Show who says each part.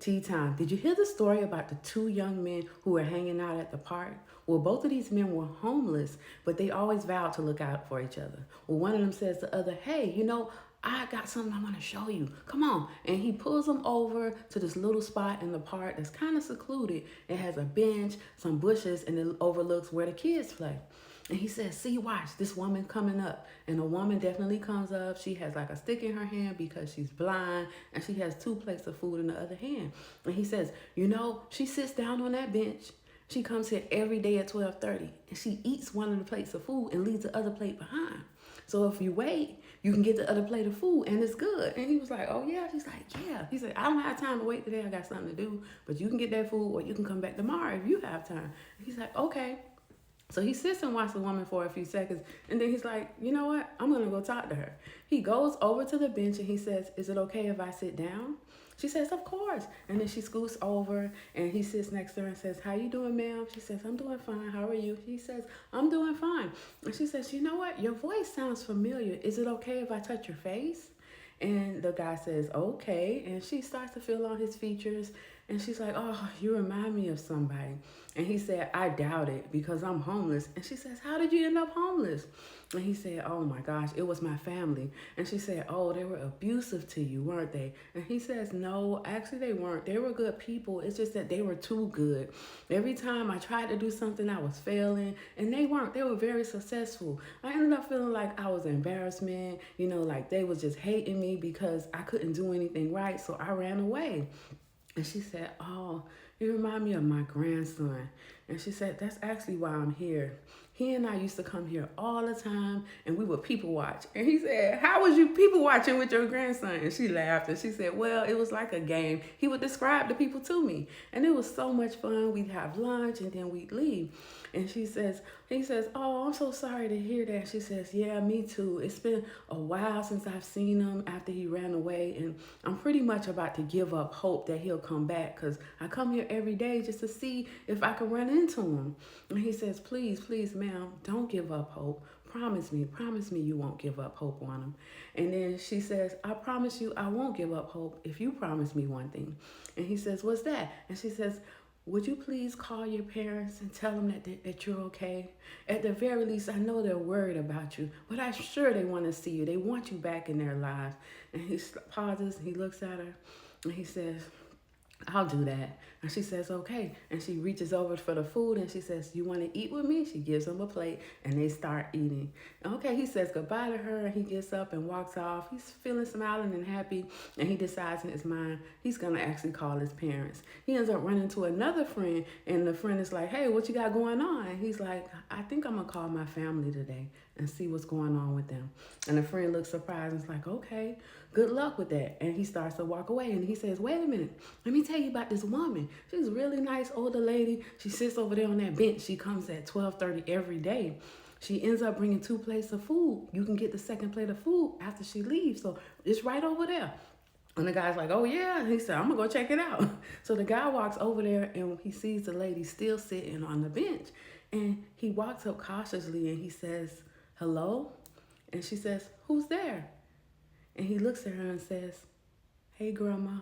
Speaker 1: Tea time. Did you hear the story about the two young men who were hanging out at the park? Well, both of these men were homeless, but they always vowed to look out for each other. Well, one of them says to the other, hey, I got something I want to show you. Come on. And he pulls them over to this little spot in the park that's kind of secluded. It has a bench, some bushes, and it overlooks where the kids play. And he says, see, watch, this woman coming up. And the woman definitely comes up. She has like a stick in her hand because she's blind. And she has 2 plates of food in the other hand. And he says, she sits down on that bench. She comes here every day at 12:30. And she eats one of the plates of food and leaves the other plate behind. So if you wait, you can get the other plate of food and it's good. And he was like, oh yeah? She's like, yeah. He said, I don't have time to wait today. I got something to do. But you can get that food or you can come back tomorrow if you have time. He's like, okay. So he sits and watches the woman for a few seconds, and then he's like, you know what? I'm going to go talk to her. He goes over to the bench, and he says, is it okay if I sit down? She says, of course. And then she scoots over, and he sits next to her and says, how you doing, ma'am? She says, I'm doing fine. How are you? He says, I'm doing fine. And she says, you know what? Your voice sounds familiar. Is it okay if I touch your face? And the guy says, okay. And she starts to feel on his features. And she's like, oh, you remind me of somebody. And he said, I doubt it because I'm homeless. And she says, how did you end up homeless? And he said, oh my gosh, it was my family. And she said, oh, they were abusive to you, weren't they? And he says, no, actually they weren't. They were good people. It's just that they were too good. Every time I tried to do something, I was failing. And they weren't. They were very successful. I ended up feeling like I was embarrassment. Like they was just hating me because I couldn't do anything right. So I ran away. And she said, oh, you remind me of my grandson. And she said, that's actually why I'm here. He and I used to come here all the time, and we would people watch. And he said, how was you people watching with your grandson? And she laughed, and she said, well, it was like a game. He would describe the people to me. And it was so much fun. We'd have lunch, and then we'd leave. And he says, oh, I'm so sorry to hear that. She says, yeah, me too. It's been a while since I've seen him after he ran away. And I'm pretty much about to give up hope that he'll come back because I come here every day just to see if I can run into him. And he says, please, ma'am, don't give up hope. Promise me you won't give up hope on him. And then she says, I promise you I won't give up hope if you promise me one thing. And he says, what's that? And she says, would you please call your parents and tell them that you're okay? At the very least, I know they're worried about you, but I'm sure they want to see you. They want you back in their lives. And he pauses, and he looks at her, and he says, I'll do that. And she says, okay. And she reaches over for the food and she says, you want to eat with me? She gives him a plate and they start eating. Okay, he says goodbye to her and he gets up and walks off. He's feeling smiling and happy and he decides in his mind he's going to actually call his parents. He ends up running to another friend and the friend is like, hey, what you got going on? And he's like, I think I'm going to call my family today and see what's going on with them. And the friend looks surprised and is like, okay, good luck with that. And he starts to walk away and he says, wait a minute, let me tell you about this woman. She's a really nice older lady. She sits over there on that bench. She comes at 12:30 every day. She ends up bringing 2 plates of food. You can get the second plate of food after she leaves. So it's right over there. And the guy's like, oh yeah. And he said, I'm gonna go check it out. So the guy walks over there and he sees the lady still sitting on the bench. And he walks up cautiously and he says, hello? And she says, who's there? And he looks at her and says, hey, grandma.